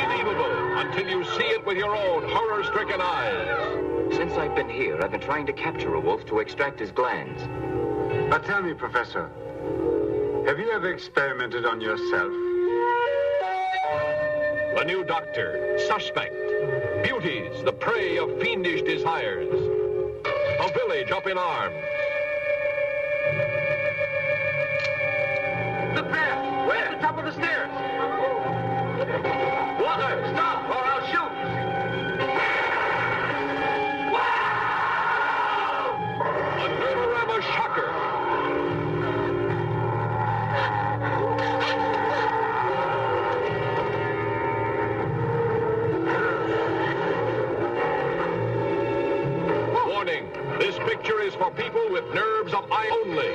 unbelievable until you see it with your own horror-stricken eyes. Since I've been here, I've been trying to capture a wolf to extract his glands. Now tell me, Professor, have you ever experimented on yourself? The new doctor, suspect. Beauties, the prey of fiendish desires. A village up in arms. Look there! Where? At the top of the stairs! Water! Stop, or I'll shoot! Wow! A Nerorama shocker. Warning, this picture is for people with nerves of eye only.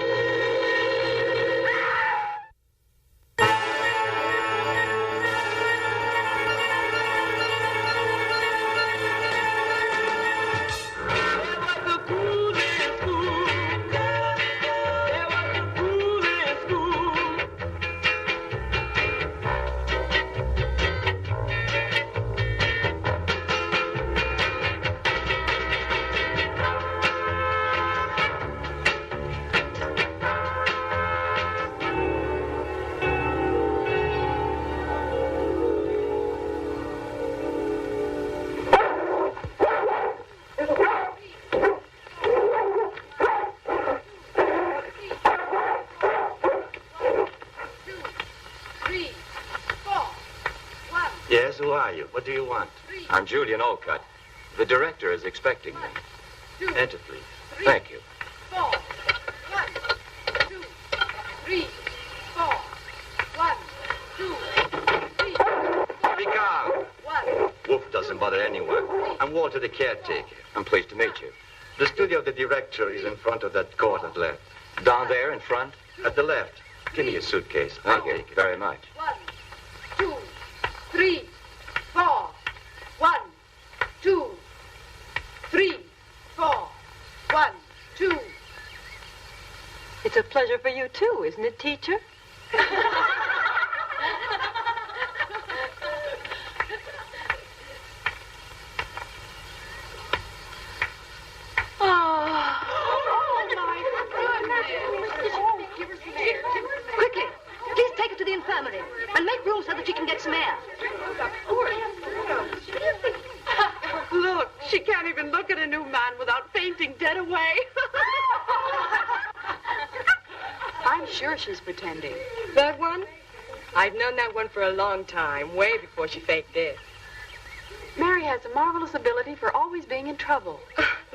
Yes, who are you? What do you want? I'm Julian Olcott. The director is expecting me. Enter, please. Thank you. 4. 1, 2, 3, 4. 1, 2, 3. Be calm. 1. Wolf doesn't bother anyone. I'm Walter, the caretaker. I'm pleased to meet you. The studio of the director is in front of that court at left. Down there in front? At the left. Give me your suitcase. Thank I'll you take it. very much. 1, 2, 3, 4. 1, 2, 3, 4. 1, 2. It's a pleasure for you, too, isn't it, teacher? Quickly, please take her to the infirmary and make room so that she can get some air. Look, she can't even look at a new man without fainting dead away. I'm sure she's pretending. That one? I've known that one for a long time, way before she faked it. Mary has a marvelous ability for always being in trouble.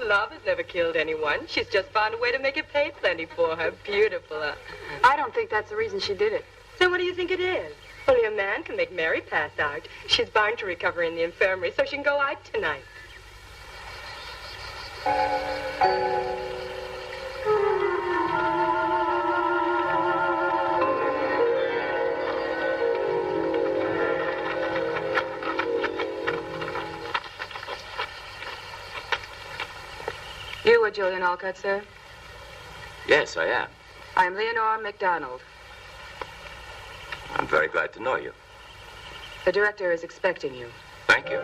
Love has never killed anyone. She's just found a way to make it pay plenty for her. Beautiful. I don't think that's the reason she did it. So what do you think it is? Only a man can make Mary pass out. She's bound to recover in the infirmary so she can go out tonight. You are Julian Olcott, sir? Yes, I am. I'm Leonora MacDonald. I'm very glad to know you. The director is expecting you. Thank you.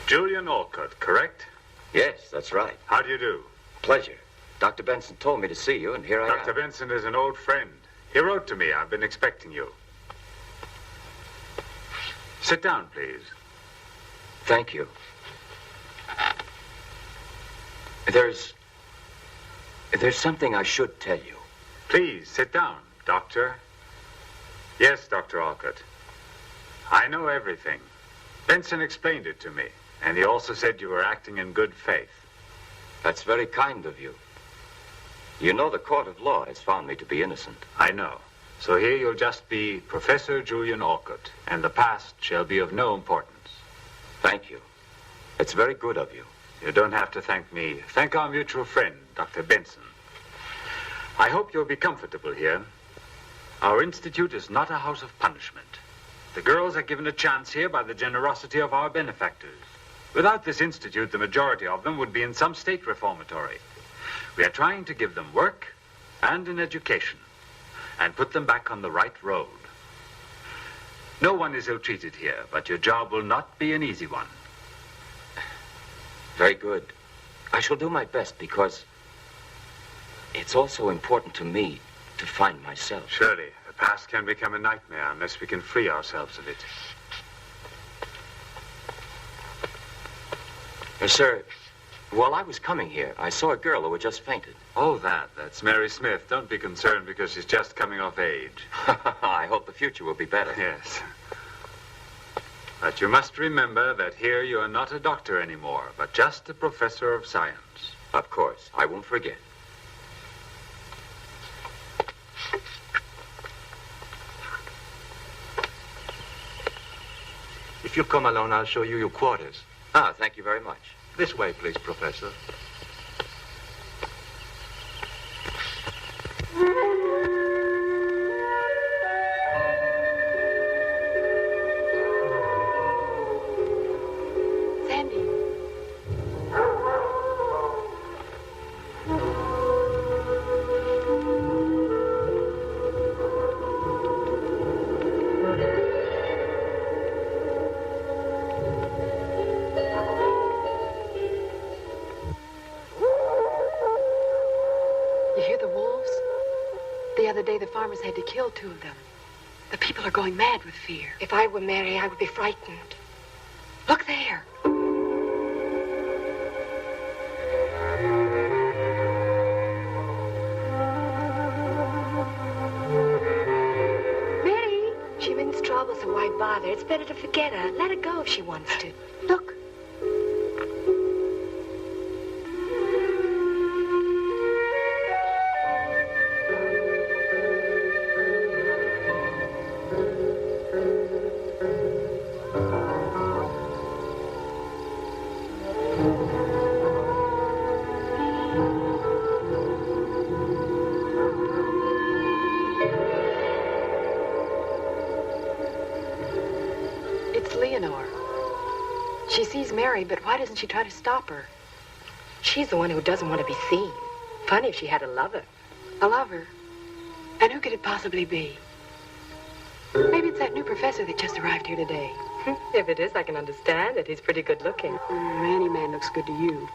Julian Olcott, correct? Yes, that's right. How do you do? Pleasure. Dr. Benson told me to see you, and here I am. Dr. Benson is an old friend. He wrote to me. I've been expecting you. Sit down, please. Thank you. There's something I should tell you. Please, sit down, Doctor. Yes, Dr. Olcott. I know everything. Benson explained it to me, and he also said you were acting in good faith. That's very kind of you. You know the court of law has found me to be innocent. I know. So here you'll just be Professor Julian Olcott, and the past shall be of no importance. Thank you. It's very good of you. You don't have to thank me. Thank our mutual friend, Dr. Benson. I hope you'll be comfortable here. Our institute is not a house of punishment. The girls are given a chance here by the generosity of our benefactors. Without this institute, the majority of them would be in some state reformatory. We are trying to give them work and an education and put them back on the right road. No one is ill-treated here, but your job will not be an easy one. Very good. I shall do my best because it's also important to me to find myself. Surely, the past can become a nightmare unless we can free ourselves of it. Sir, while I was coming here, I saw a girl who had just fainted. Oh, that's Mary Smith. Don't be concerned because she's just coming of age. I hope the future will be better. Yes. But you must remember that here you are not a doctor anymore, but just a professor of science. Of course. I won't forget. If you come along, I'll show you your quarters. Ah, thank you very much. This way, please, Professor. Sandy. You hear the wolves? The other day, the farmers had to kill 2 of them. The people are going mad with fear. If I were Mary, I would be frightened. Look there. Mary, she means trouble, so why bother? It's better to forget her. Let her go if she wants to. Look. It's Leonore. She sees Mary, but why doesn't she try to stop her? She's the one who doesn't want to be seen. Funny if she had a lover. A lover? And who could it possibly be? Maybe it's that new professor that just arrived here today. If it is, I can understand it. He's pretty good looking. Any man looks good to you.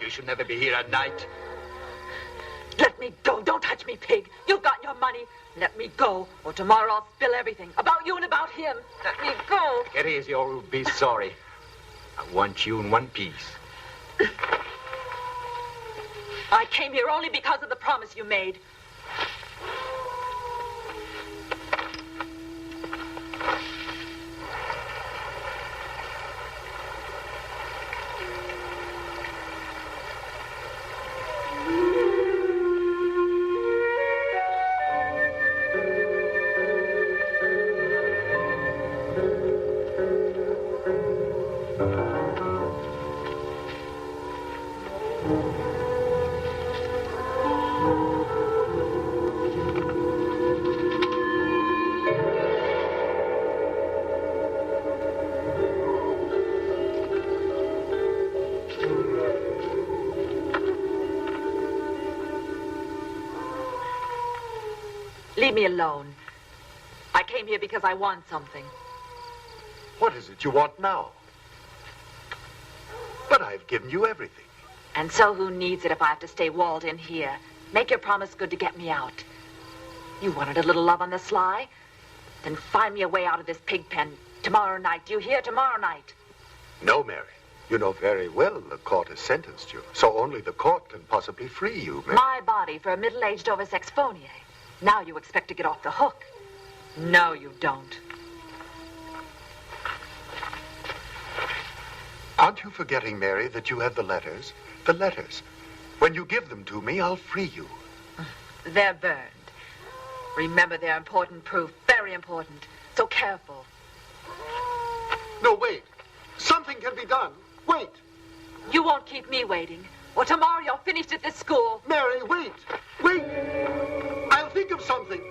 You should never be here at night. Let me go. Don't touch me, pig. You got your money. Let me go, or tomorrow I'll spill everything. About you and about him. Let me go. Get easy or you'll be sorry. I want you in one piece. I came here only because of the promise you made. Leave me alone. I came here because I want something. What is it you want now? But I've given you everything. And so who needs it if I have to stay walled in here? Make your promise good to get me out. You wanted a little love on the sly? Then find me a way out of this pig pen tomorrow night. Do you hear? Tomorrow night. No, Mary. You know very well the court has sentenced you, so only the court can possibly free you, Mary. My body for a middle-aged over-sexphonier. Now you expect to get off the hook. No, you don't. Aren't you forgetting, Mary, that you have the letters? The letters. When you give them to me, I'll free you. They're burned. Remember, they're important proof. Very important. So careful. No, wait. Something can be done. Wait. You won't keep me waiting. Or tomorrow you're finished at this school. Mary, wait. Wait. I'll think of something.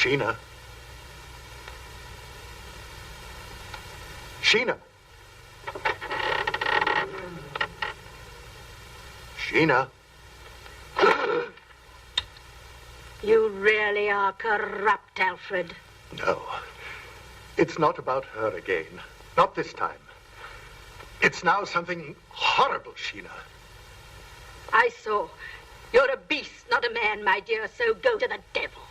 Sheena. Sheena. Sheena. You really are corrupt, Alfred. No. It's not about her again. Not this time. It's now something horrible, Sheena. I saw. You're a beast, not a man, my dear, so go to the devil.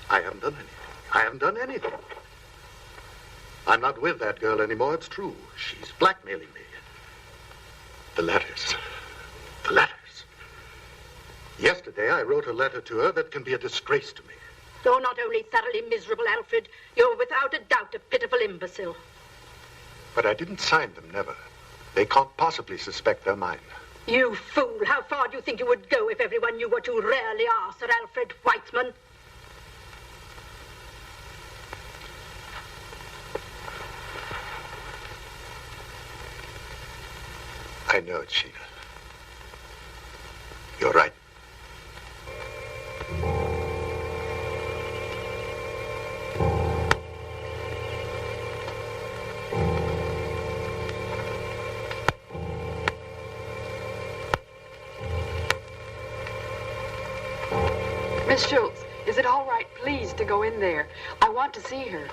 I haven't done anything. I haven't done anything. I'm not with that girl anymore, it's true. She's blackmailing me. The letters. The letters. Yesterday, I wrote a letter to her that can be a disgrace to me. You're not only thoroughly miserable, Alfred, you're without a doubt a pitiful imbecile. But I didn't sign them, never. They can't possibly suspect they're mine. You fool! How far do you think you would go if everyone knew what you really are, Sir Alfred Whiteman? I know it, Sheila. You're right. Miss Schultz, is it all right, please, to go in there? I want to see her.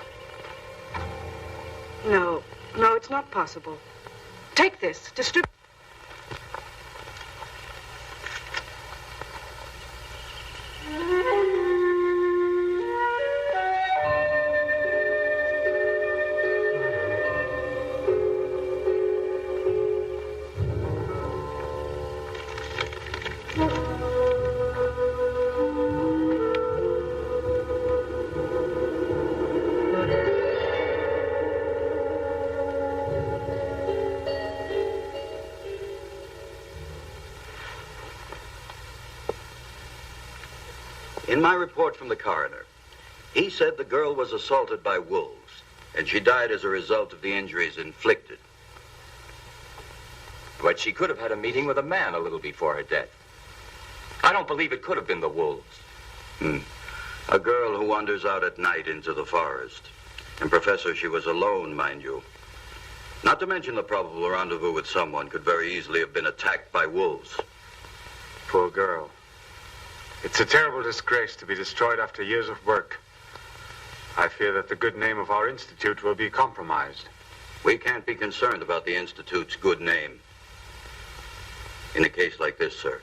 No, it's not possible. Take this. Distribute. In my report from the coroner, he said the girl was assaulted by wolves, and she died as a result of the injuries inflicted. But she could have had a meeting with a man a little before her death. I don't believe it could have been the wolves. A girl who wanders out at night into the forest. And, Professor, she was alone, mind you. Not to mention the probable rendezvous with someone could very easily have been attacked by wolves. Poor girl. It's a terrible disgrace to be destroyed after years of work. I fear that the good name of our institute will be compromised. We can't be concerned about the Institute's good name. In a case like this, sir.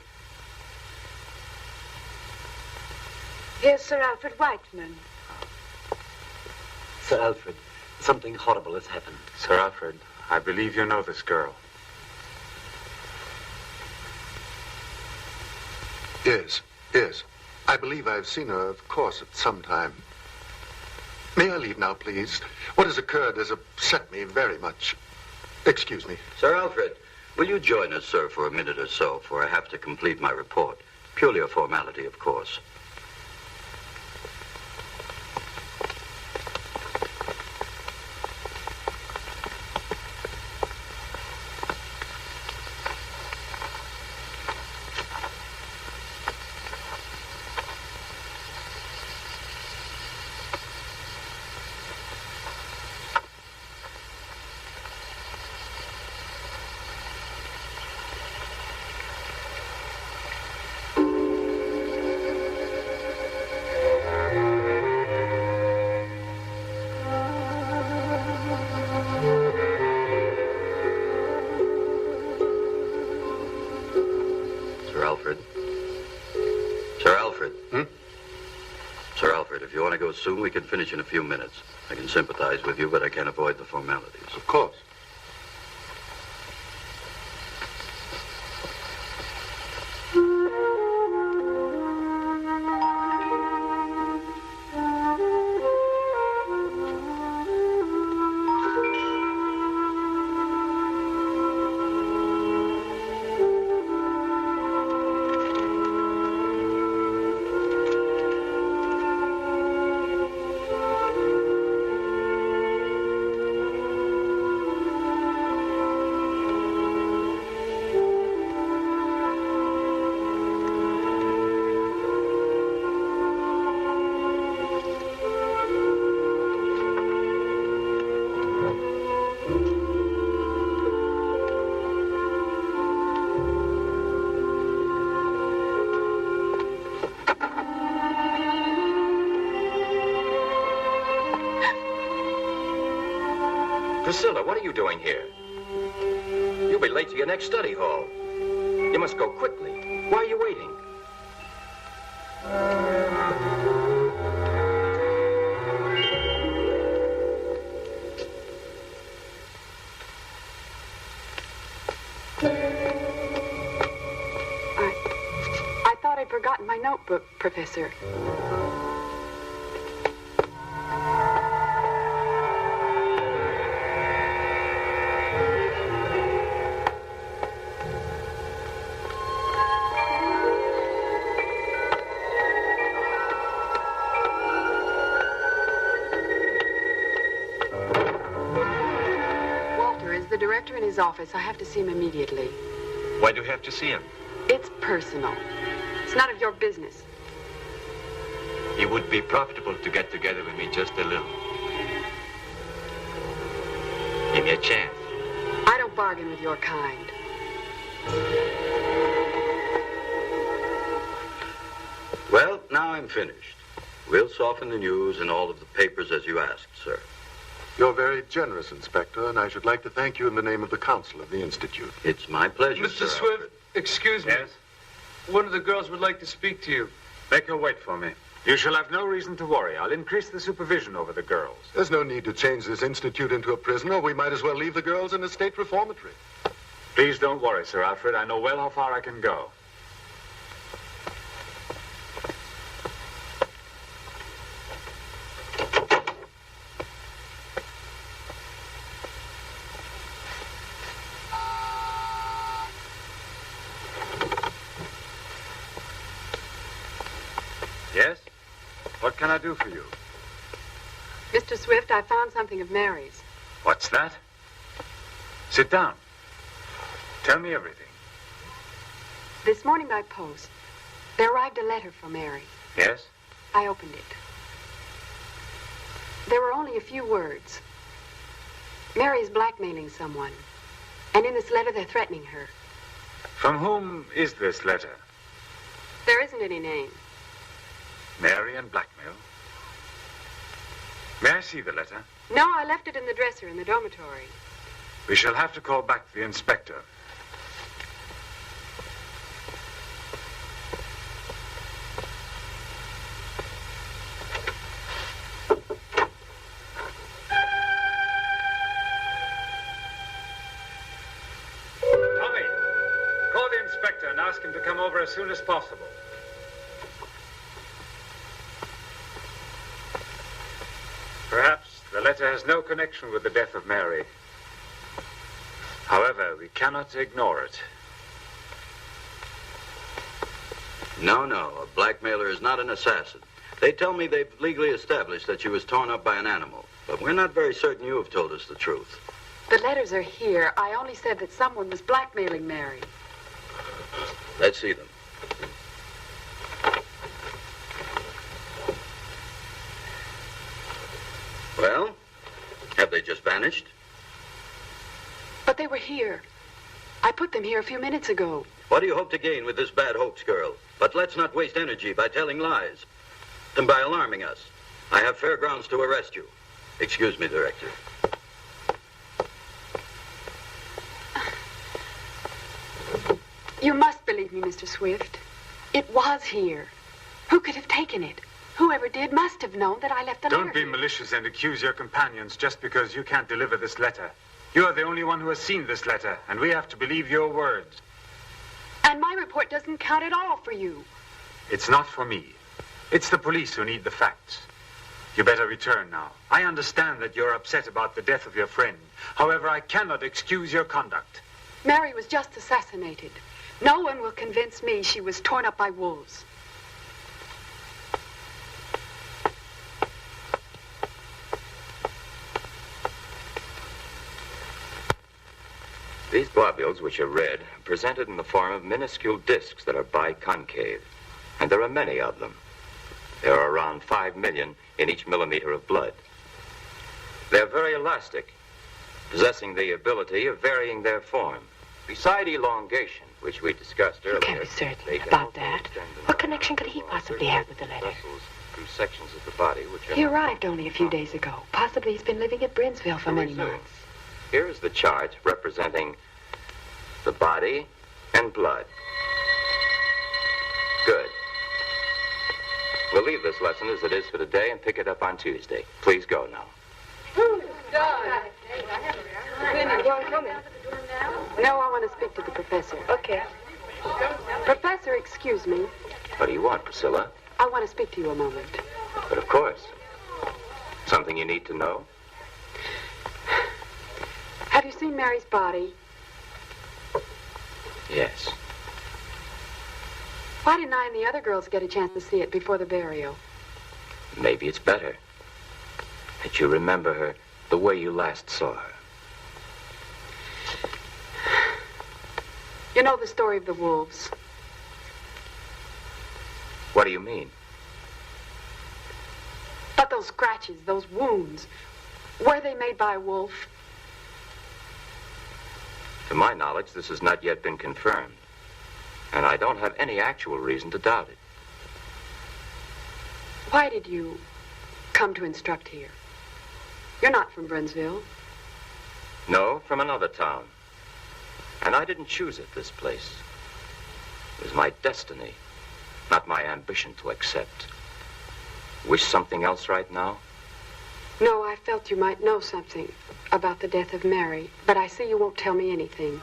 Here's Sir Alfred Whiteman. Sir Alfred, something horrible has happened. Sir Alfred, I believe you know this girl. Yes. I believe I've seen her, of course, at some time. May I leave now, please? What has occurred has upset me very much. Excuse me. Sir Alfred, will you join us, sir, for a minute or so, for I have to complete my report. Purely a formality, of course. Sir Alfred, if you want to go soon, we can finish in a few minutes. I can sympathize with you, but I can't avoid the formalities. Of course. Priscilla, what are you doing here? You'll be late to your next study hall. You must go quickly. Why are you waiting? I thought I'd forgotten my notebook, Professor. doctor in his office. I have to see him immediately. Why do you have to see him? It's personal. It's none of your business. It would be profitable to get together with me just a little. Give me a chance. I don't bargain with your kind. Well, now I'm finished. We'll soften the news in all of the papers as you asked, sir. You're very generous, Inspector, and I should like to thank you in the name of the Council of the Institute. It's my pleasure, Mr. Sir Swift, Alfred. excuse me. Yes? One of the girls would like to speak to you. Make her wait for me. You shall have no reason to worry. I'll increase the supervision over the girls. There's no need to change this institute into a prison, or we might as well leave the girls in a state reformatory. Please don't worry, Sir Alfred. I know well how far I can go. Yes? What can I do for you? Mr. Swift, I found something of Mary's. What's that? Sit down. Tell me everything. This morning by post, there arrived a letter from Mary. Yes? I opened it. There were only a few words. Mary is blackmailing someone. And in this letter, they're threatening her. From whom is this letter? There isn't any name. Mary and blackmail. May I see the letter? No, I left it in the dresser in the dormitory. We shall have to call back the inspector. Tommy, call the inspector and ask him to come over as soon as possible. Perhaps the letter has no connection with the death of Mary. However, we cannot ignore it. No, a blackmailer is not an assassin. They tell me they've legally established that she was torn up by an animal, but we're not very certain you have told us the truth. The letters are here. I only said that someone was blackmailing Mary. Let's see them. Well, have they just vanished? But they were here. I put them here a few minutes ago. What do you hope to gain with this bad hoax, girl? But let's not waste energy by telling lies and by alarming us. I have fair grounds to arrest you. Excuse me, Director. You must believe me, Mr. Swift. It was here. Who could have taken it? Whoever did must have known that I left the letter. Don't be malicious and accuse your companions just because you can't deliver this letter. You are the only one who has seen this letter, and we have to believe your words. And my report doesn't count at all for you. It's not for me. It's the police who need the facts. You better return now. I understand that you're upset about the death of your friend. However, I cannot excuse your conduct. Mary was just assassinated. No one will convince me she was torn up by wolves. These globules, which are red, are presented in the form of minuscule discs that are biconcave. And there are many of them. There are around 5 million in each millimeter of blood. They're very elastic, possessing the ability of varying their form. Beside elongation, which we discussed earlier... You can't be certain about that. What connection could he possibly have with the letter? Through sections of the body which are... He arrived only a few days ago. Possibly he's been living at Brinsville for many months. Here is the chart representing the body and blood. Good. We'll leave this lesson as it is for today and pick it up on Tuesday. Please go now. No, I want to speak to the professor. Okay. Professor, excuse me. What do you want, Priscilla? I want to speak to you a moment. But of course. Something you need to know? Have you seen Mary's body? Yes. Why didn't I and the other girls get a chance to see it before the burial? Maybe it's better that you remember her the way you last saw her. You know the story of the wolves. What do you mean? But those scratches, those wounds, were they made by a wolf? To my knowledge, this has not yet been confirmed. And I don't have any actual reason to doubt it. Why did you come to instruct here? You're not from Brunsville. No, from another town. And I didn't choose it, this place. It was my destiny, not my ambition to accept. Wish something else right now? No, I felt you might know something about the death of Mary, but I see you won't tell me anything.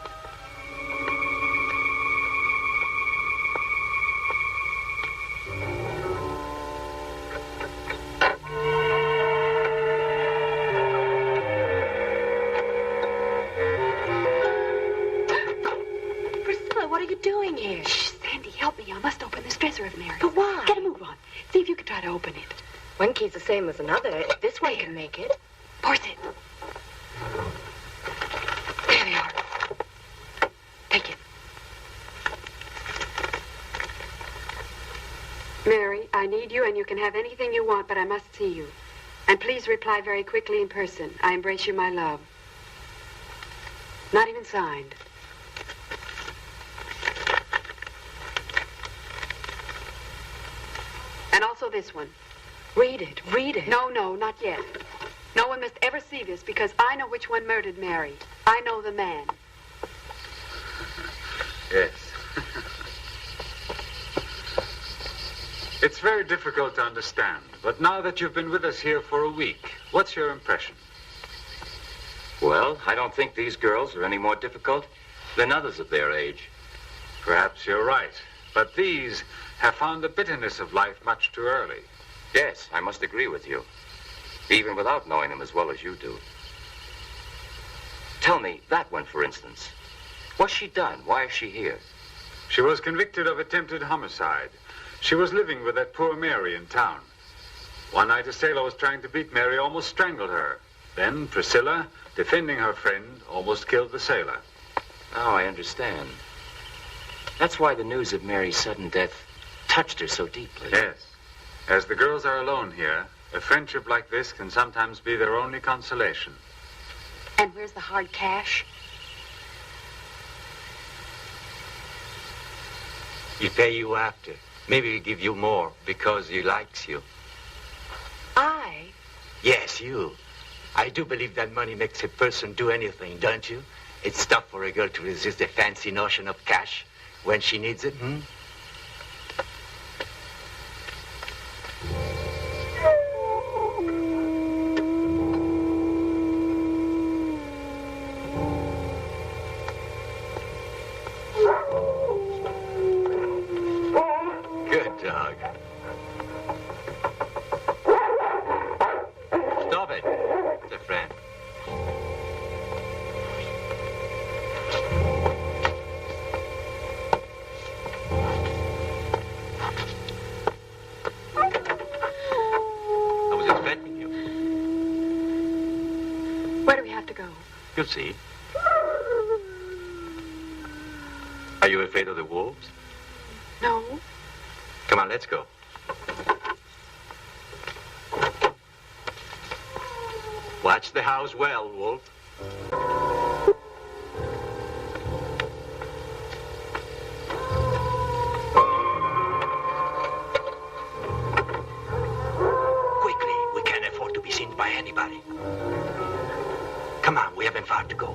Priscilla, what are you doing here? Shh, Sandy, help me. I must open this dresser of Mary's. But why? Get a move on. See if you can try to open it. One key's the same as another. If this one can make it. Force it. There they are. Take it. Mary, I need you, and you can have anything you want, but I must see you. And please reply very quickly in person. I embrace you, my love. Not even signed. And also this one. Read it. Read it. No, not yet. No one must ever see this because I know which one murdered Mary. I know the man. Yes. It's very difficult to understand, but now that you've been with us here for a week, what's your impression? Well, I don't think these girls are any more difficult than others of their age. Perhaps you're right, but these have found the bitterness of life much too early. Yes, I must agree with you, even without knowing them as well as you do. Tell me, that one, for instance. What's she done? Why is she here? She was convicted of attempted homicide. She was living with that poor Mary in town. One night, a sailor was trying to beat Mary, almost strangled her. Then Priscilla, defending her friend, almost killed the sailor. Oh, I understand. That's why the news of Mary's sudden death touched her so deeply. Yes. As the girls are alone here, a friendship like this can sometimes be their only consolation. And where's the hard cash? He'll pay you after. Maybe he'll give you more because he likes you. I? Yes, you. I do believe that money makes a person do anything, don't you? It's tough for a girl to resist the fancy notion of cash when she needs it, Good dog. Stop it. It's a friend. I was expecting you. Where do we have to go? You'll see. Are you afraid of the wolves? No. Come on, let's go. Watch the house well, Wolf. Quickly, we can't afford to be seen by anybody. Come on, we haven't far to go.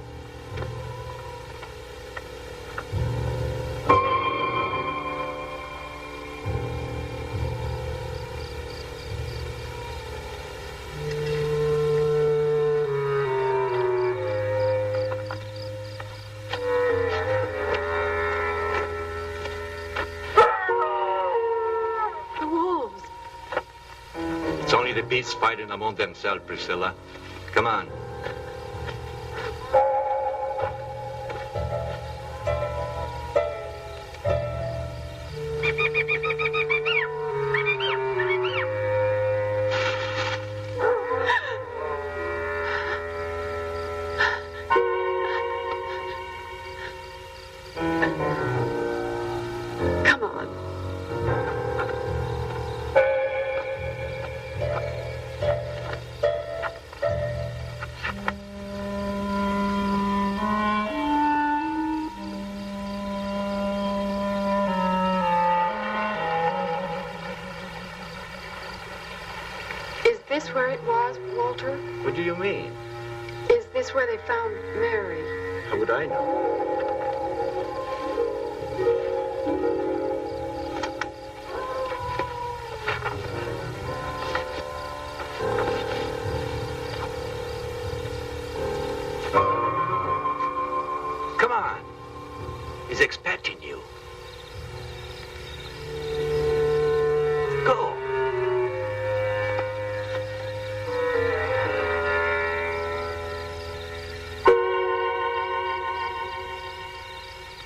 It's only the beasts fighting among themselves, Priscilla. Come on. this where it was, Walter? What do you mean? Is this where they found Mary? How would I know? Come on. He's expecting you. Go.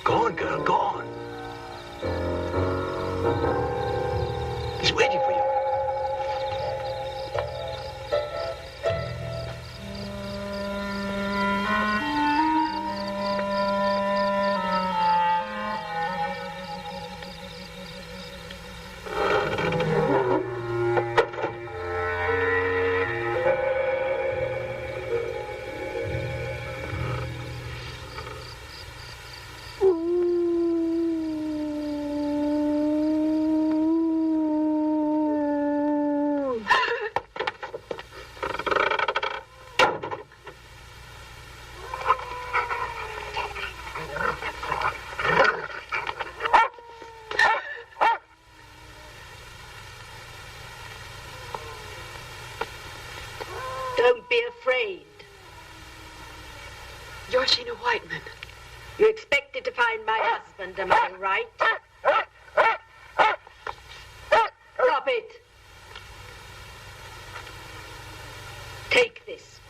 Go on, girl, go on. He's waiting for you. Don't be afraid. You're Sheena Whiteman. You expected to find my husband, am I right? Drop it. Take this.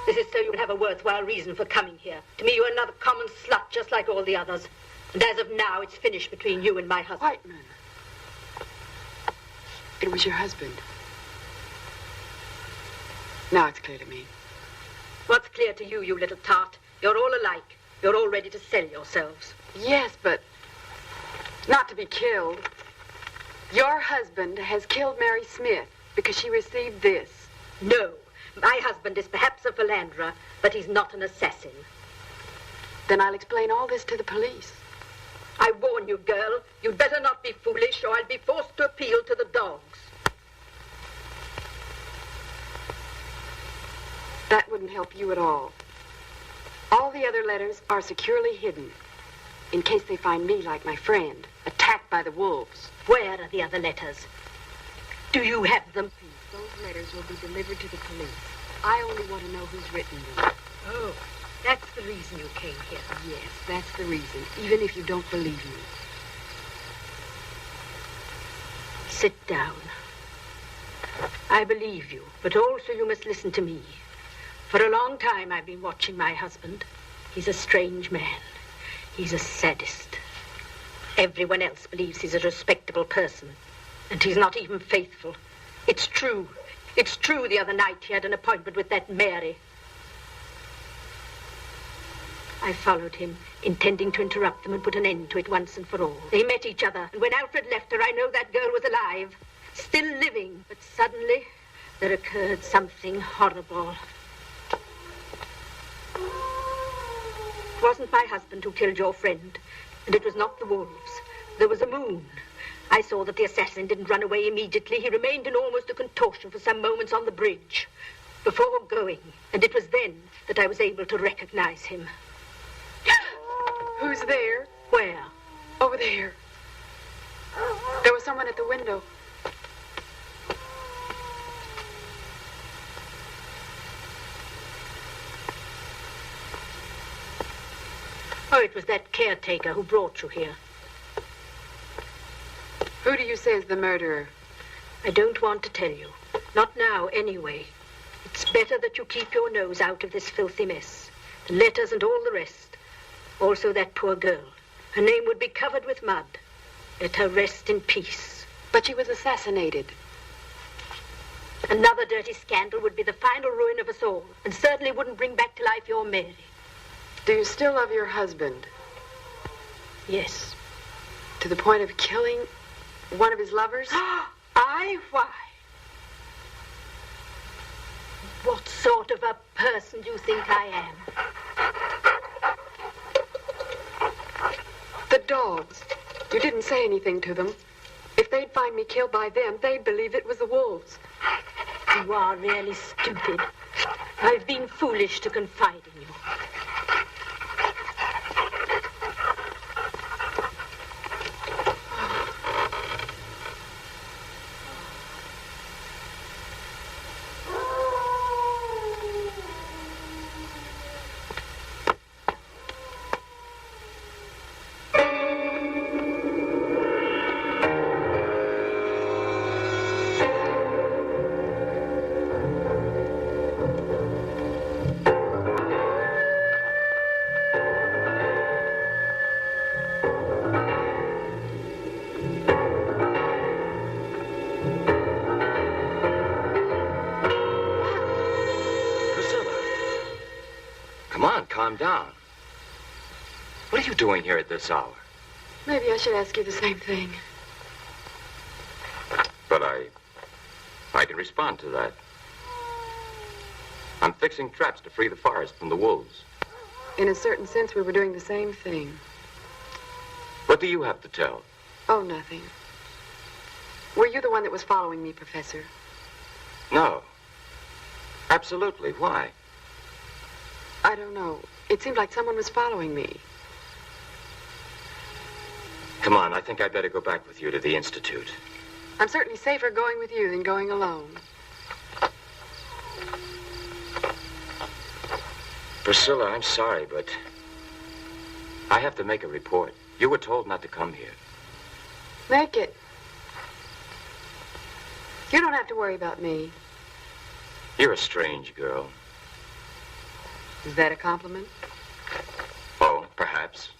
This is so you'll have a worthwhile reason for coming here. To me, you're another common slut, just like all the others. And as of now, it's finished between you and my husband. Whiteman. It was your husband. Now it's clear to me. What's clear to you, you little tart? You're all alike. You're all ready to sell yourselves. Yes, but not to be killed. Your husband has killed Mary Smith because she received this. No. My husband is perhaps a philanderer, but he's not an assassin. Then I'll explain all this to the police. I warn you, girl, you'd better not be foolish, or I'll be forced to appeal to the dogs. That wouldn't help you at all. All the other letters are securely hidden, in case they find me like my friend, attacked by the wolves. Where are the other letters? Do you have them? Those letters will be delivered to the police. I only want to know who's written them. Oh, that's the reason you came here. Yes, that's the reason, even if you don't believe me. Sit down. I believe you, but also you must listen to me. For a long time I've been watching my husband. He's a strange man. He's a sadist. Everyone else believes he's a respectable person. And he's not even faithful. It's true. It's true the other night he had an appointment with that Mary. I followed him, intending to interrupt them and put an end to it once and for all. They met each other, and when Alfred left her, I know that girl was alive. Still living. But suddenly, there occurred something horrible. It wasn't my husband who killed your friend, and it was not the wolves. There was a moon. I saw that the assassin didn't run away immediately. He remained in almost a contortion for some moments on the bridge before going, and it was then that I was able to recognize him. Who's there? Where? Over there. There was someone at the window. Oh, it was that caretaker who brought you here. Who do you say is the murderer? I don't want to tell you. Not now, anyway. It's better that you keep your nose out of this filthy mess. The letters and all the rest. Also that poor girl. Her name would be covered with mud. Let her rest in peace. But she was assassinated. Another dirty scandal would be the final ruin of us all, and certainly wouldn't bring back to life your Mary. Do you still love your husband? Yes. To the point of killing one of his lovers? I? Why? What sort of a person do you think I am? The dogs. You didn't say anything to them. If they'd find me killed by them, they'd believe it was the wolves. The You are really stupid. I've been foolish to confide in you. Calm down. What are you doing here at this hour? Maybe I should ask you the same thing. But I can respond to that. I'm fixing traps to free the forest from the wolves. In a certain sense, we were doing the same thing. What do you have to tell? Oh, nothing. Were you the one that was following me, Professor? No. Absolutely. Why? I don't know. It seemed like someone was following me. Come on, I think I'd better go back with you to the Institute. I'm certainly safer going with you than going alone. Priscilla, I'm sorry, but I have to make a report. You were told not to come here. Make it. You don't have to worry about me. You're a strange girl. Is that a compliment? Oh, perhaps.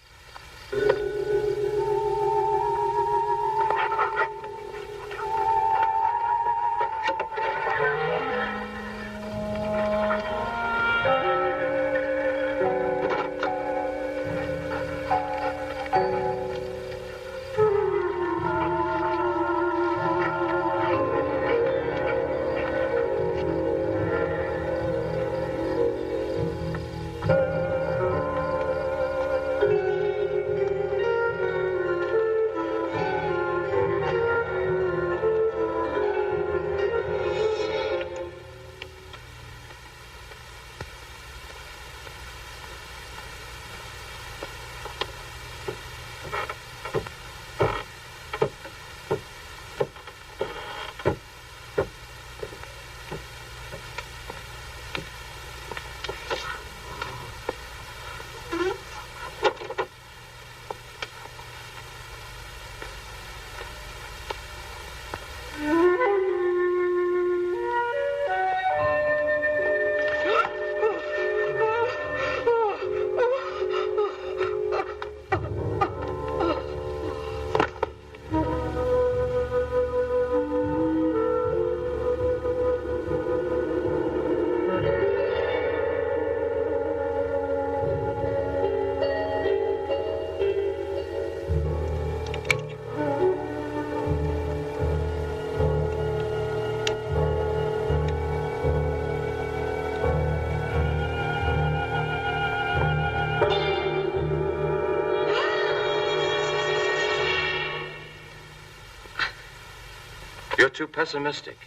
You're too pessimistic.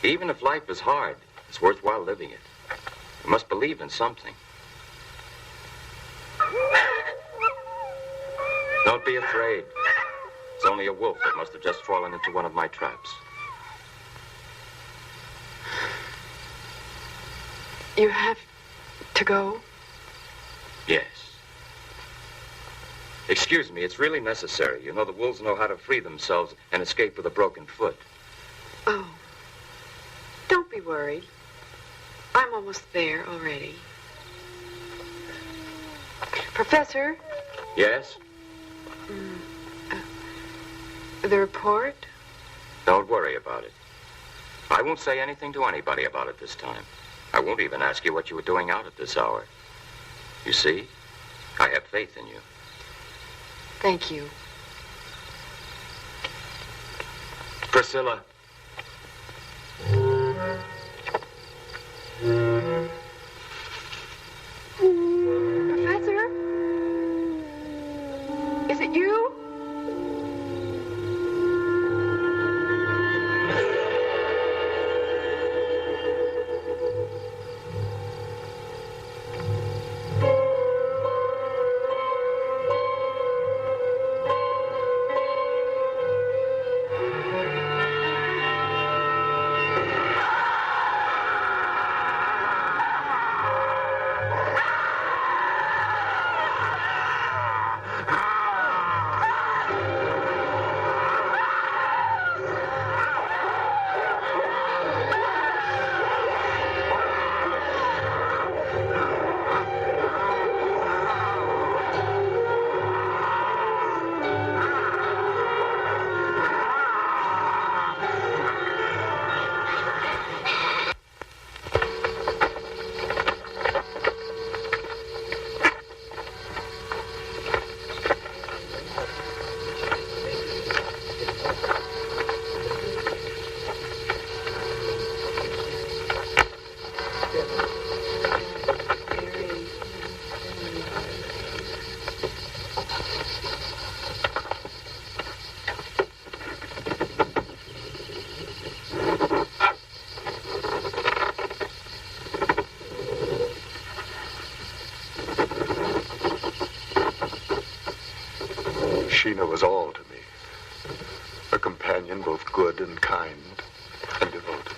Even if life is hard, it's worthwhile living it. You must believe in something. Don't be afraid. It's only a wolf that must have just fallen into one of my traps. You have to go? Yes. Excuse me, it's really necessary. You know, the wolves know how to free themselves and escape with a broken foot. Oh. Don't be worried. I'm almost there already. Professor? Yes? The report? Don't worry about it. I won't say anything to anybody about it this time. I won't even ask you what you were doing out at this hour. You see, I have faith in you. Thank you. Priscilla. Professor? Is it you? Sheena was all to me. A companion both good and kind and devoted.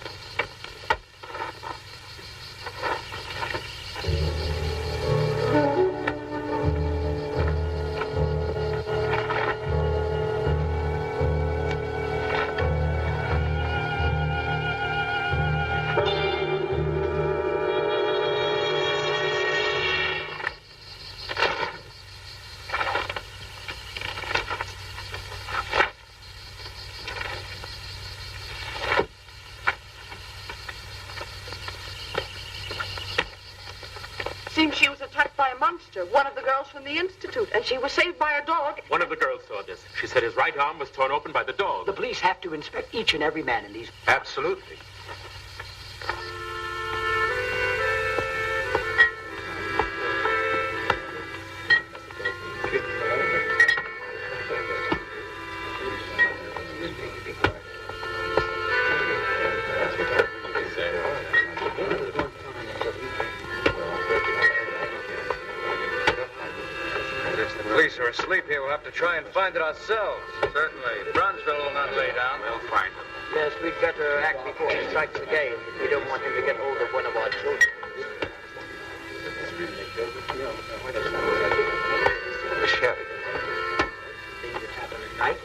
Seems she was attacked by a monster, one of the girls from the Institute, and she was saved by a dog. One of the girls saw this. She said his right arm was torn open by the dog. The police have to inspect each and every man in these... Absolutely. Asleep here, we'll have to try and find it ourselves. Certainly. Brownsville will not lay down. We'll find him. Yes, we'd better act before he strikes again. We don't want him to get hold of one of our children. The sheriff. Right?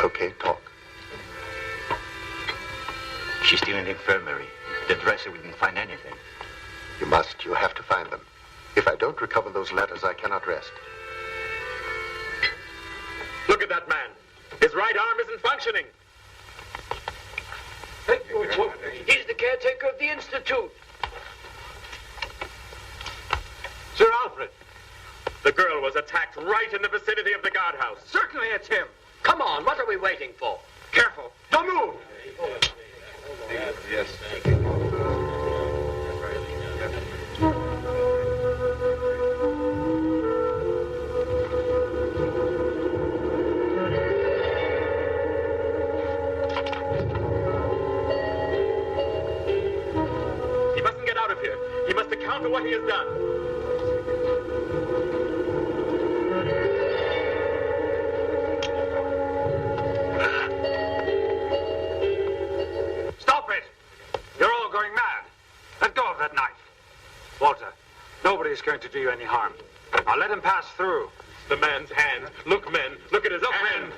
Okay, talk. She's still in the infirmary. The dresser didn't find anything. You must. You have to find them. If I don't recover those letters, I cannot rest. Look at that man. His right arm isn't functioning. He's the caretaker of the Institute. Sir Alfred, the girl was attacked right in the vicinity of the guardhouse. Certainly it's him. Come on, what are we waiting for? Careful. Don't move. Yes. He mustn't get out of here. He must account for what he has done. Stop it! You're all going mad. Let go of that knife. Walter, nobody's going to do you any harm. Now let him pass through. The man's hand. Look, men. Look at his hand.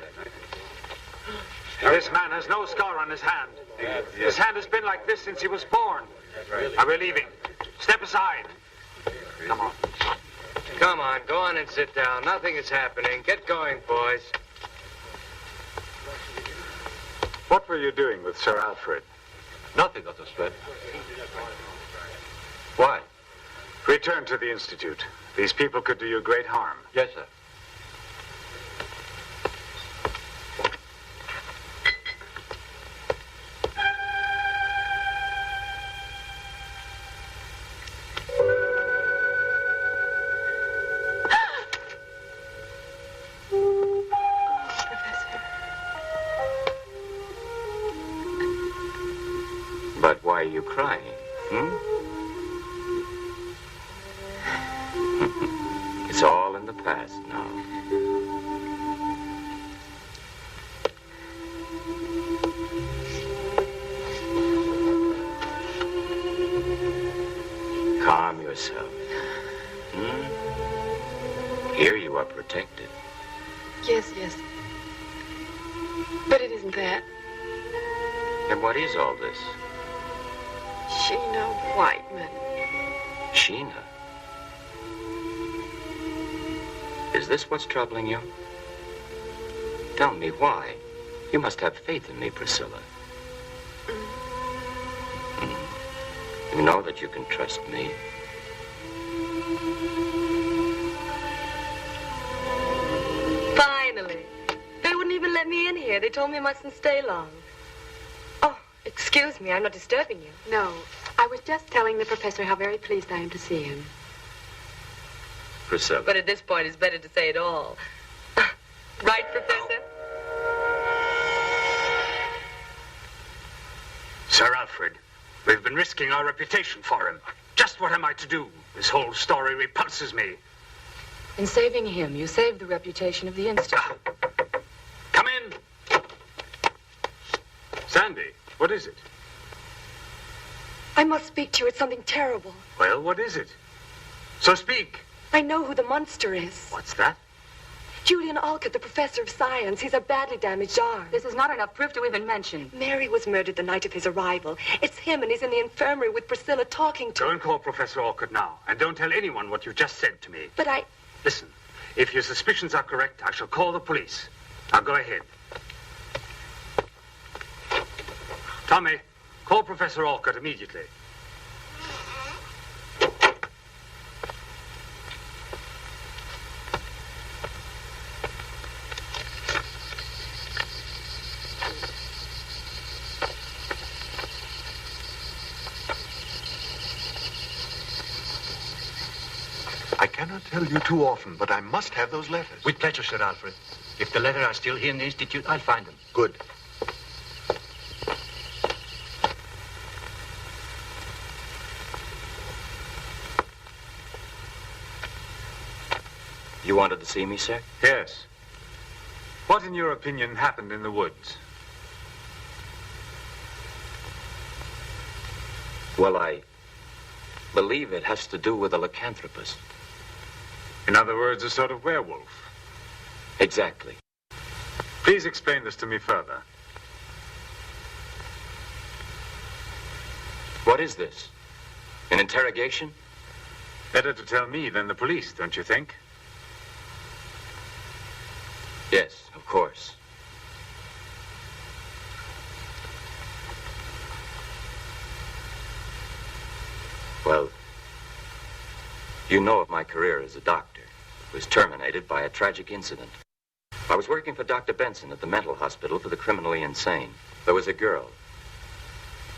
This man has no scar on his hand. His hand has been like this since he was born. Now we're leaving. Step aside. Come on. Come on, go on and sit down. Nothing is happening. Get going, boys. What were you doing with Sir Alfred? Nothing, Dr. Spread. Why? Return to the Institute. These people could do you great harm. Yes, sir. But why are you crying? It's all in the past now. Calm yourself. Here you are protected. Yes, yes. But it isn't that. And what is all this? Sheena Whiteman. Sheena? Is this what's troubling you? Tell me why. You must have faith in me, Priscilla. You know that you can trust me. Finally. They wouldn't even let me in here. They told me I mustn't stay long. Oh, excuse me. I'm not disturbing you. No, I was just telling the professor how very pleased I am to see him. Priscilla. But at this point, it's better to say it all. Right, Professor? Sir Alfred. We've been risking our reputation for him. Just what am I to do? This whole story repulses me. In saving him, you saved the reputation of the Institute. Come in. Sandy, what is it? I must speak to you. It's something terrible. Well, what is it? So speak. I know who the monster is. What's that? Julian Alcott, the professor of science. He's a badly damaged arm. This is not enough proof to even mention. Mary was murdered the night of his arrival. It's him, and he's in the infirmary with Priscilla talking to... Go and call Professor Alcott now, and don't tell anyone what you just said to me. But I... Listen, if your suspicions are correct, I shall call the police. Now go ahead. Tommy, call Professor Alcott immediately. I cannot tell you too often, but I must have those letters. With pleasure, Sir Alfred. If the letters are still here in the Institute, I'll find them. Good. You wanted to see me, sir? Yes. What, in your opinion, happened in the woods? Well, I believe it has to do with a lycanthropist. In other words, a sort of werewolf. Exactly. Please explain this to me further. What is this? An interrogation? Better to tell me than the police, don't you think? Yes, of course. Well, you know of my career as a doctor. It was terminated by a tragic incident. I was working for Dr. Benson at the mental hospital for the criminally insane. There was a girl.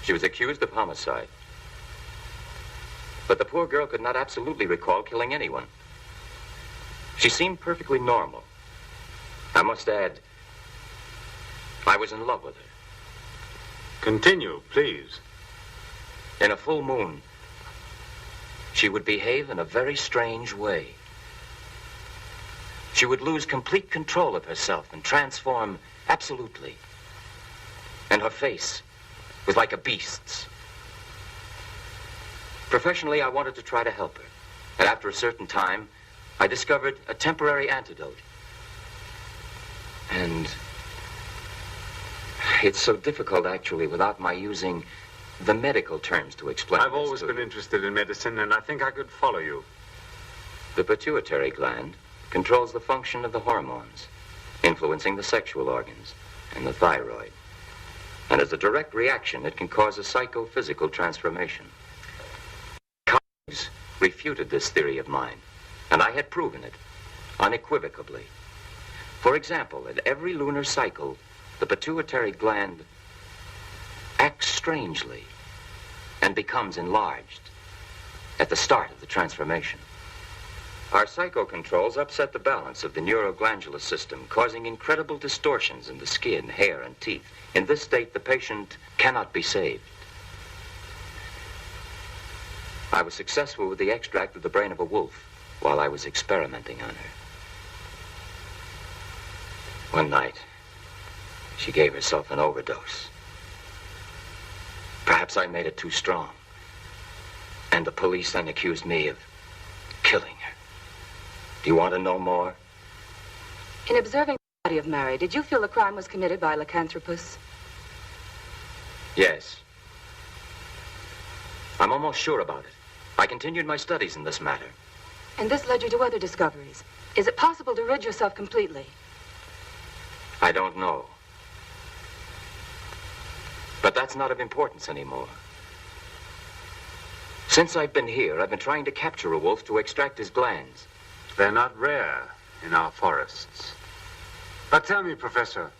She was accused of homicide. But the poor girl could not absolutely recall killing anyone. She seemed perfectly normal. I must add, I was in love with her. Continue, please. In a full moon, she would behave in a very strange way. She would lose complete control of herself and transform absolutely. And her face was like a beast's. Professionally, I wanted to try to help her. And after a certain time, I discovered a temporary antidote. And it's so difficult, actually, without my using the medical terms to explain. I've always been interested in medicine, and I think I could follow you. The pituitary gland controls the function of the hormones, influencing the sexual organs and the thyroid. And as a direct reaction, it can cause a psychophysical transformation. Colleagues refuted this theory of mine, and I had proven it unequivocally. For example, at every lunar cycle, the pituitary gland acts strangely and becomes enlarged at the start of the transformation. Our psychocontrols upset the balance of the neuroglandular system, causing incredible distortions in the skin, hair, and teeth. In this state, the patient cannot be saved. I was successful with the extract of the brain of a wolf while I was experimenting on her. One night, she gave herself an overdose. Perhaps I made it too strong. And the police then accused me of killing her. Do you want to know more? In observing the body of Mary, did you feel the crime was committed by a lycanthropus? Yes. I'm almost sure about it. I continued my studies in this matter. And this led you to other discoveries. Is it possible to rid yourself completely? I don't know. But that's not of importance anymore. Since I've been here, I've been trying to capture a wolf to extract his glands. They're not rare in our forests. But tell me, Professor,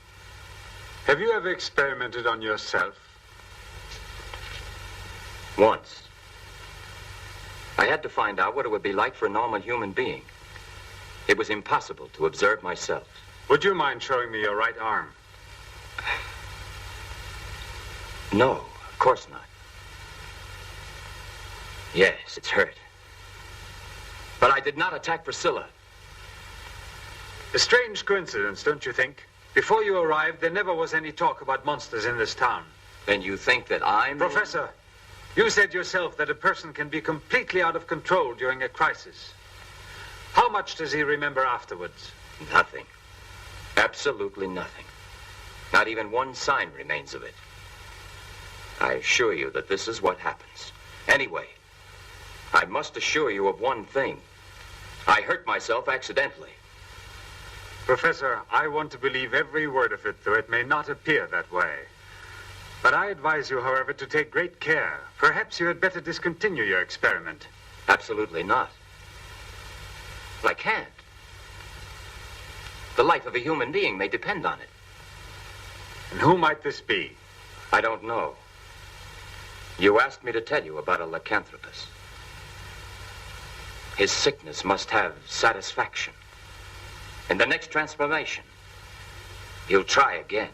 have you ever experimented on yourself? Once. I had to find out what it would be like for a normal human being. It was impossible to observe myself. Would you mind showing me your right arm? No, of course not. Yes, it's hurt. But I did not attack Priscilla. A strange coincidence, don't you think? Before you arrived, there never was any talk about monsters in this town. Then you think that I'm... Professor, you said yourself that a person can be completely out of control during a crisis. How much does he remember afterwards? Nothing. Absolutely nothing. Not even one sign remains of it. I assure you that this is what happens. Anyway, I must assure you of one thing. I hurt myself accidentally. Professor, I want to believe every word of it, though it may not appear that way. But I advise you, however, to take great care. Perhaps you had better discontinue your experiment. Absolutely not. But I can't. The life of a human being may depend on it. And who might this be? I don't know. You asked me to tell you about a lycanthropist. His sickness must have satisfaction. In the next transformation, he'll try again.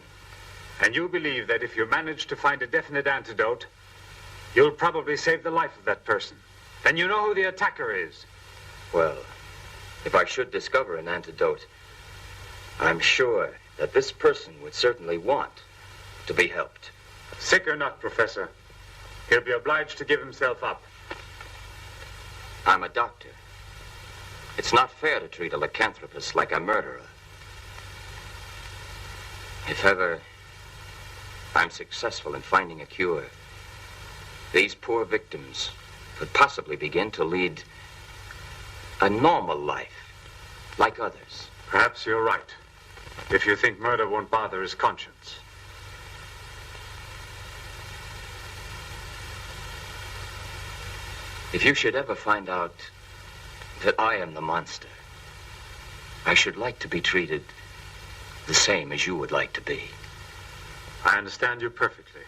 And you believe that if you manage to find a definite antidote, you'll probably save the life of that person. Then you know who the attacker is. Well, if I should discover an antidote, I'm sure that this person would certainly want to be helped. Sick or not, Professor, he'll be obliged to give himself up. I'm a doctor. It's not fair to treat a lycanthropist like a murderer. If ever I'm successful in finding a cure, these poor victims could possibly begin to lead a normal life, like others. Perhaps you're right, if you think murder won't bother his conscience. If you should ever find out that I am the monster, I should like to be treated the same as you would like to be. I understand you perfectly.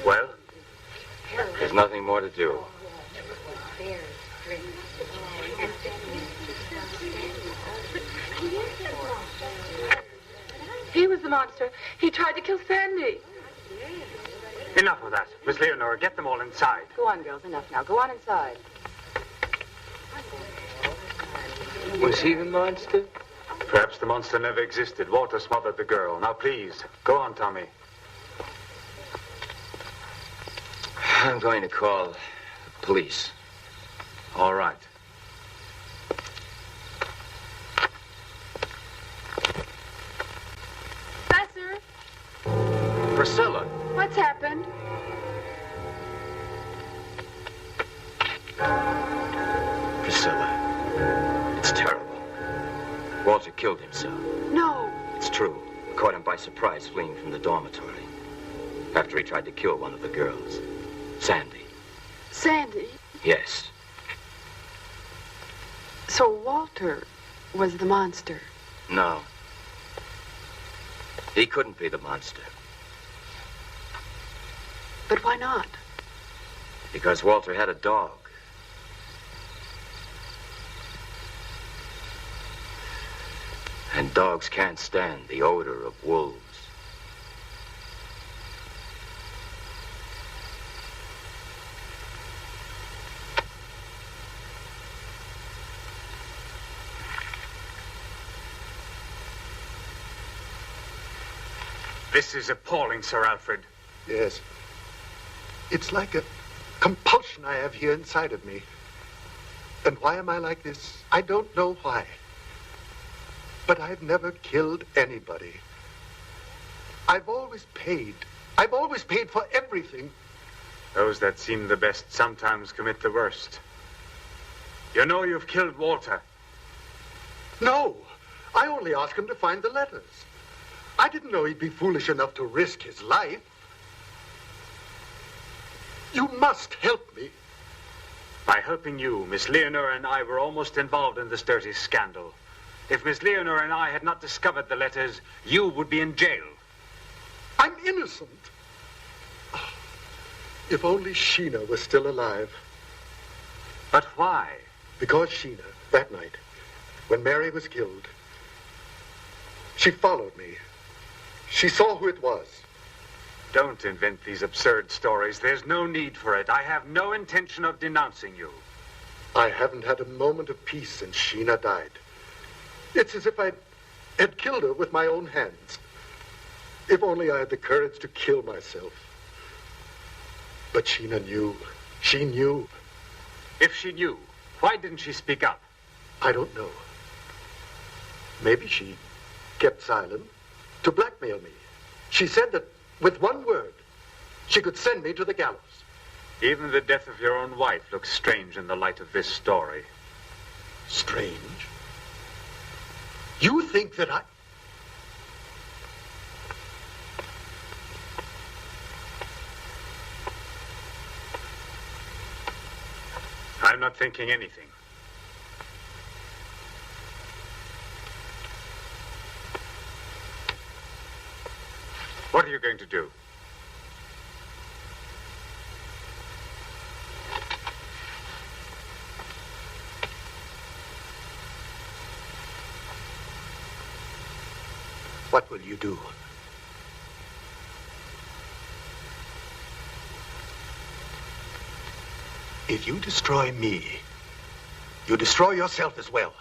Well? There's nothing more to do. He was the monster. He tried to kill Sandy. Enough of that. Miss Leonora, get them all inside. Go on, girls. Enough now. Go on inside. Was he the monster? Perhaps the monster never existed. Walter smothered the girl. Now, please, go on, Tommy. I'm going to call the police. All right. Professor, Priscilla. what's happened? Priscilla. It's terrible. Walter killed himself. No. It's true. Caught him by surprise fleeing from the dormitory. After he tried to kill one of the girls. Sandy. Sandy? Yes. So Walter was the monster. No. He couldn't be the monster. But why not? Because Walter had a dog. And dogs can't stand the odor of wolves. This is appalling, Sir Alfred. Yes. It's like a compulsion I have here inside of me. And why am I like this? I don't know why. But I've never killed anybody. I've always paid. I've always paid for everything. Those that seem the best sometimes commit the worst. You know you've killed Walter. No. I only asked him to find the letters. I didn't know he'd be foolish enough to risk his life. You must help me. By helping you, Miss Leonora and I were almost involved in this dirty scandal. If Miss Leonora and I had not discovered the letters, you would be in jail. I'm innocent. If only Sheena was still alive. But why? Because Sheena, that night, when Mary was killed, she followed me. She saw who it was. Don't invent these absurd stories. There's no need for it. I have no intention of denouncing you. I haven't had a moment of peace since Sheena died. It's as if I had killed her with my own hands. If only I had the courage to kill myself. But Sheena knew. She knew. If she knew, why didn't she speak up? I don't know. Maybe she kept silent to blackmail me. She said that with one word, she could send me to the gallows. Even the death of your own wife looks strange in the light of this story. Strange? You think that I'm not thinking anything. What are you going to do? What will you do? If you destroy me, you destroy yourself as well.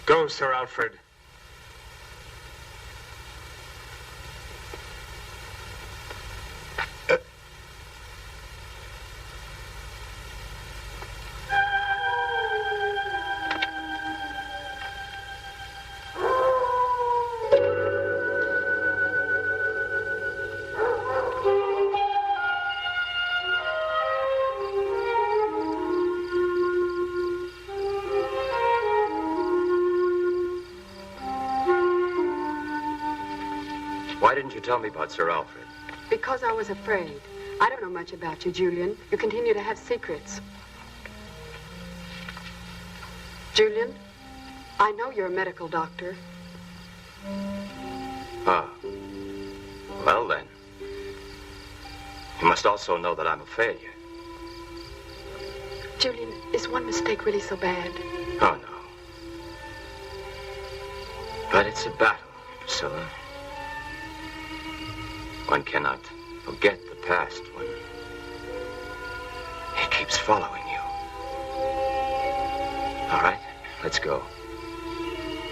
Go, Sir Alfred. didn't you tell me about Sir Alfred? Because I was afraid. I don't know much about you, Julian. You continue to have secrets. Julian, I know you're a medical doctor. Ah. Well, then. You must also know that I'm a failure. Julian, is one mistake really so bad? Oh, no. But it's a battle, Priscilla. One cannot forget the past when it keeps following you. All right, let's go.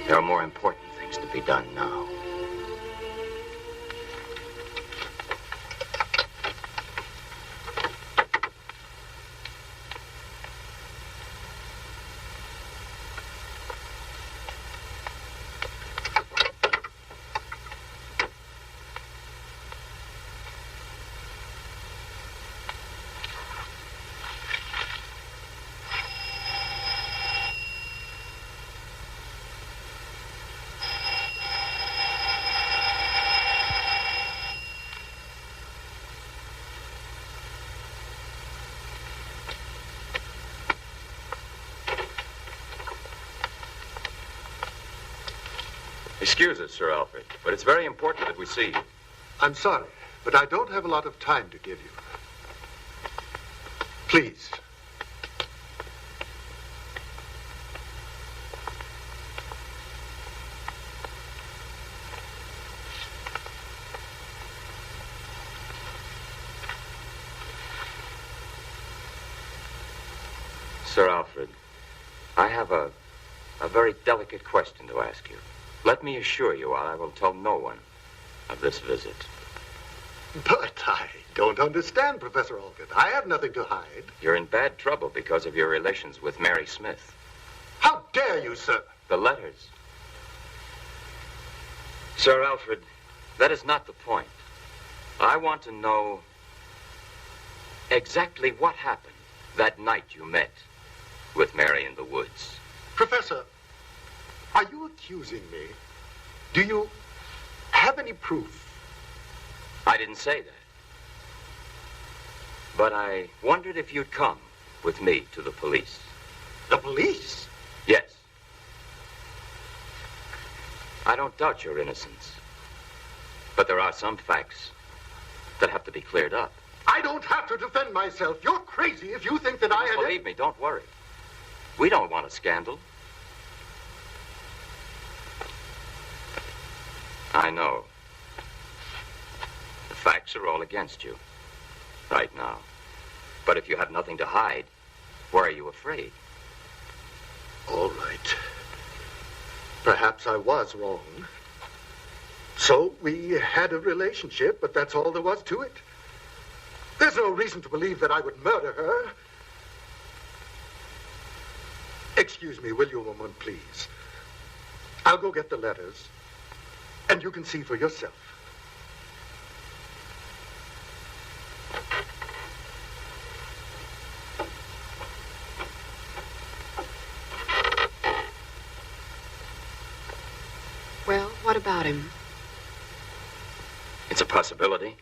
There are more important things to be done now. Excuse us, Sir Alfred, but it's very important that we see you. I'm sorry, but I don't have a lot of time to give you. Please. Sir Alfred, I have a very delicate question to ask you. Let me assure you I will tell no one of this visit. But I don't understand, Professor Alcott. I have nothing to hide. You're in bad trouble because of your relations with Mary Smith. How dare you, sir? The letters. Sir Alfred, that is not the point. I want to know exactly what happened that night you met with Mary in the woods. Professor, are you accusing me? Do you have any proof? I didn't say that. But I wondered if you'd come with me to the police. The police? Yes. I don't doubt your innocence. But there are some facts that have to be cleared up. I don't have to defend myself. You're crazy if you think that I had... Believe me, don't worry. We don't want a scandal. I know. The facts are all against you right now. But if you have nothing to hide, why are you afraid? All right. Perhaps I was wrong. So we had a relationship, but that's all there was to it. There's no reason to believe that I would murder her. Excuse me, will you, woman, please? I'll go get the letters, and you can see for yourself. Well, what about him? It's a possibility.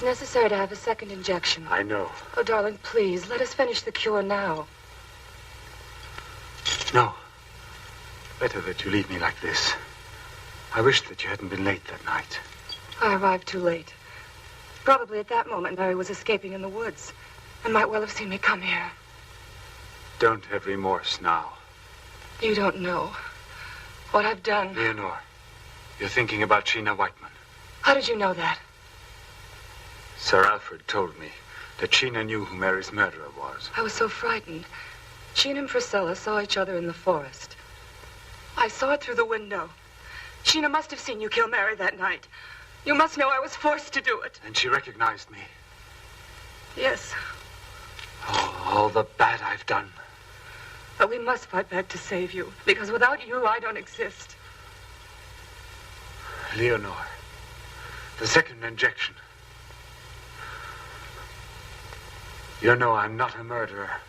necessary to have a second injection. I know. Oh, darling, please, let us finish the cure now. No. Better that you leave me like this. I wish that you hadn't been late that night. I arrived too late. Probably at that moment, Mary was escaping in the woods and might well have seen me come here. Don't have remorse now. You don't know what I've done. Leonore, you're thinking about Sheena Whiteman. How did you know that? Sir Alfred told me that Sheena knew who Mary's murderer was. I was so frightened. She and Priscilla saw each other in the forest. I saw it through the window. Sheena must have seen you kill Mary that night. You must know I was forced to do it. And she recognized me. Yes. Oh, all the bad I've done. But we must fight back to save you, because without you, I don't exist. Leonore, the second injection. You know I'm not a murderer.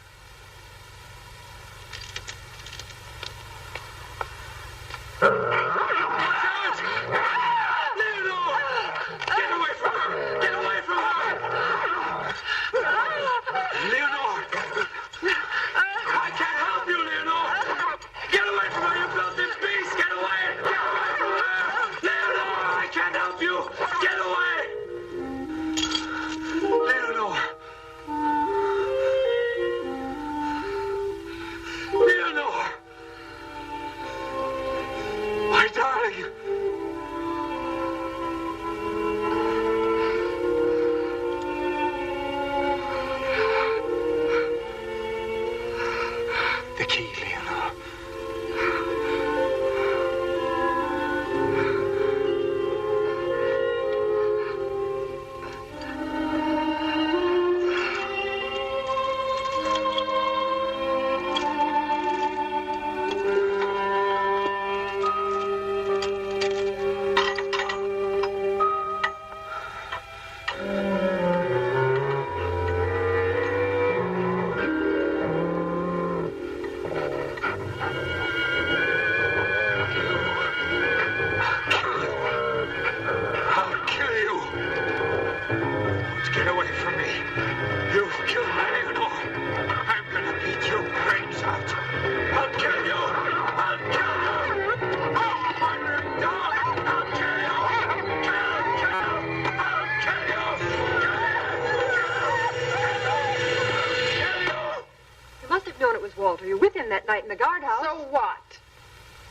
Walter. You were with him that night in the guardhouse. So what?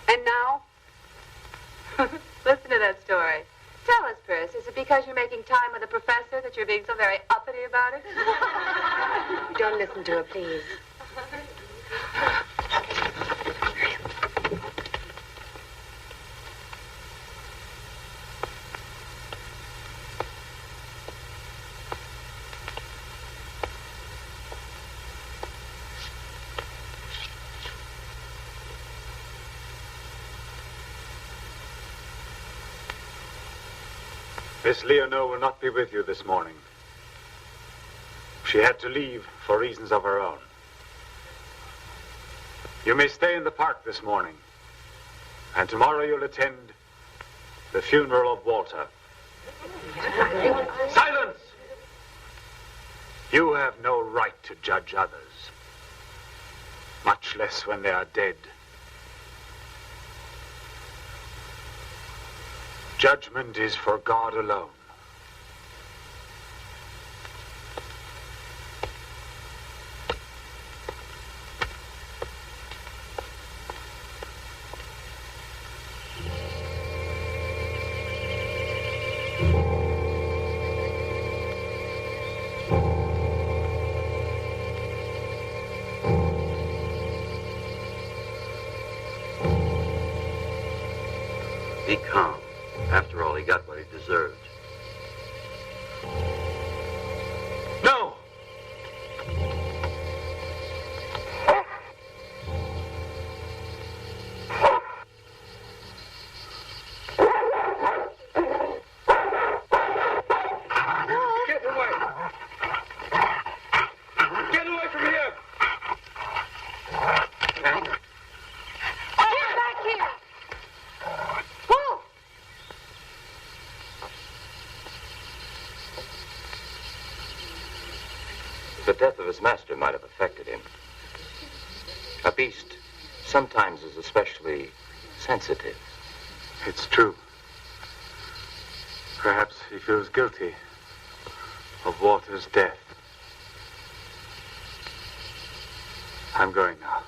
And now? Listen to that story. Tell us, Pris, is it because you're making time with a professor that you're being so very uppity about it? Don't listen to her, please. Miss Leonore will not be with you this morning. She had to leave for reasons of her own. You may stay in the park this morning, and tomorrow you'll attend the funeral of Walter. Silence! You have no right to judge others, much less when they are dead. Judgment is for God alone. Be calm. After all, he got what he deserved. No! Get away! Get away from here! Get back here! Whoa! The death of his master might have affected him. A beast sometimes is especially sensitive. It's true. Perhaps he feels guilty of Walter's death. I'm going now.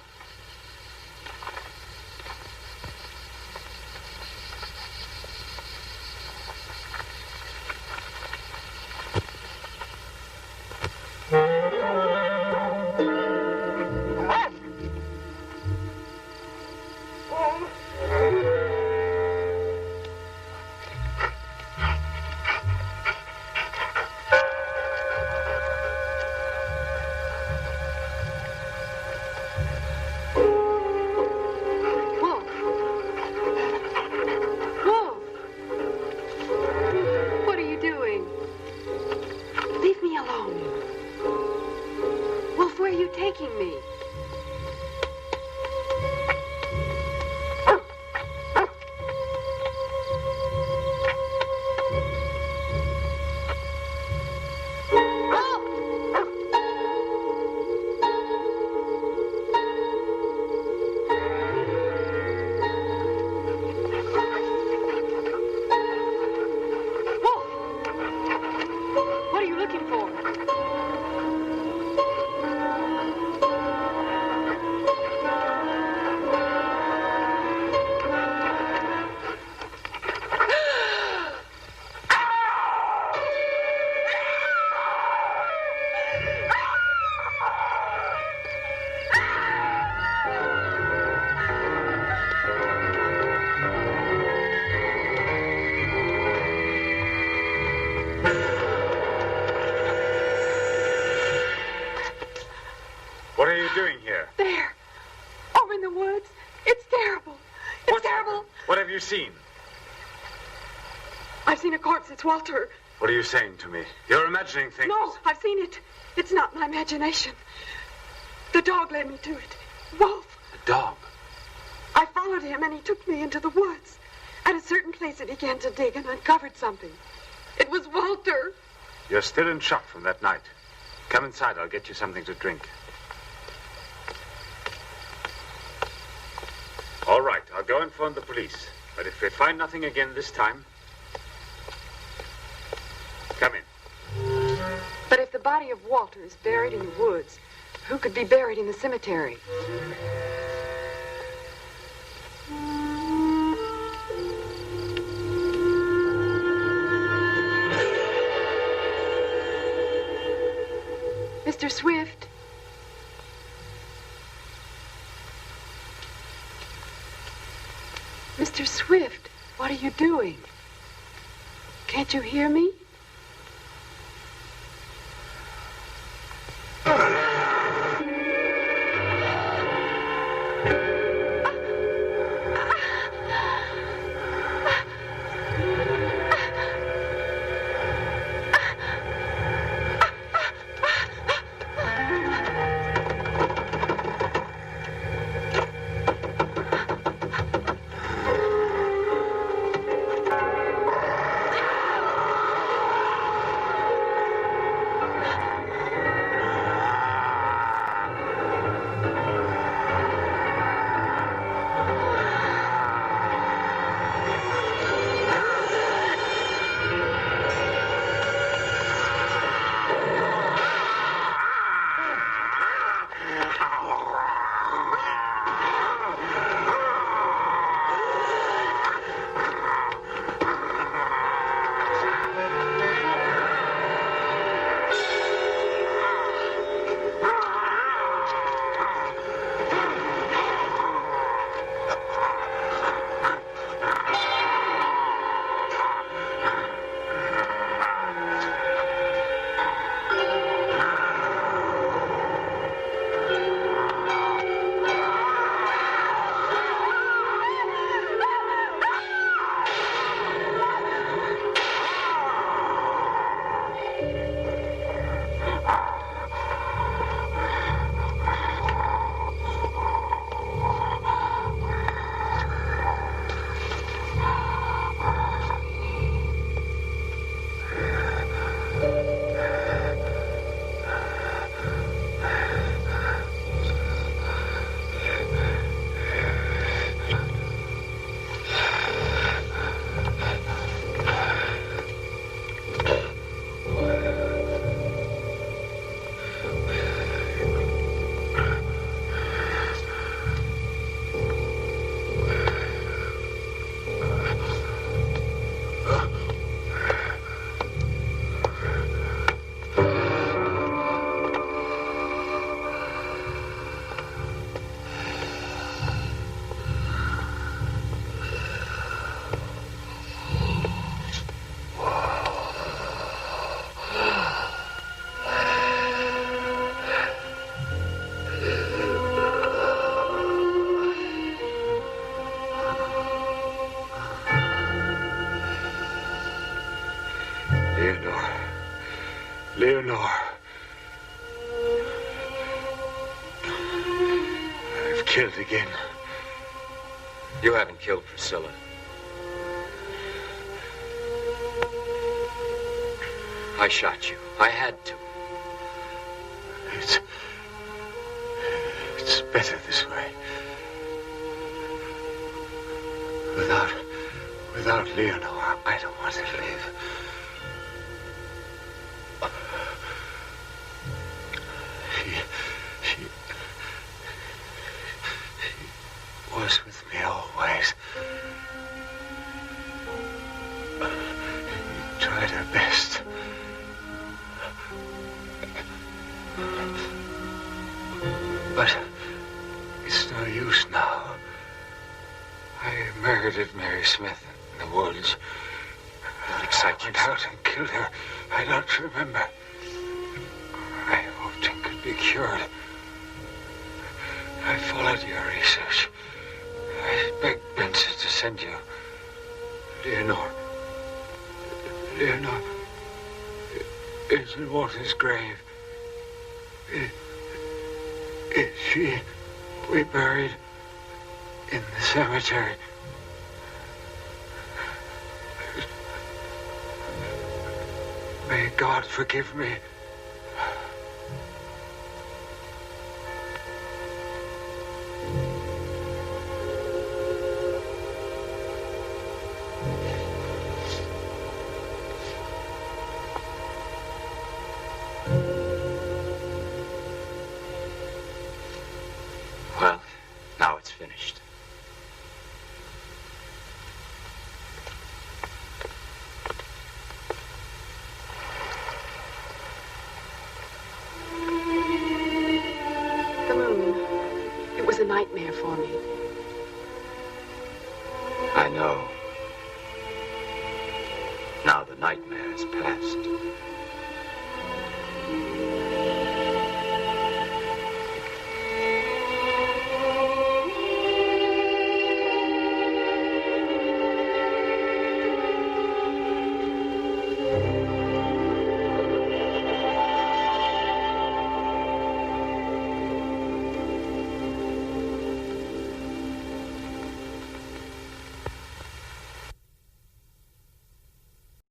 What are you doing here? There. Over in the woods. It's terrible. It's terrible. What have you seen? I've seen a corpse. It's Walter. What are you saying to me? You're imagining things. No, I've seen it. It's not my imagination. The dog led me to it. Wolf. The dog? I followed him and he took me into the woods. At a certain place he began to dig and uncovered something. It was Walter. You're still in shock from that night. Come inside. I'll get you something to drink. All right, I'll go inform the police. But if they find nothing again this time, come in. But if the body of Walter is buried in the woods, who could be buried in the cemetery? Mr. Swift. Mr. Swift, what are you doing? Can't you hear me? killed again. You haven't killed Priscilla. I shot you. I had to. It's better this way. Without Leonor, I don't want to live. She was with me always. She tried her best. But it's no use now. I murdered Mary Smith in the woods. I went out and killed her. I don't remember. I hoped it could be cured. I followed your research. I begged Benson to send you. Leonor is in Walter's grave. Is she we buried in the cemetery? May God forgive me. Well, now it's finished. The moon. It was a nightmare for me. I know.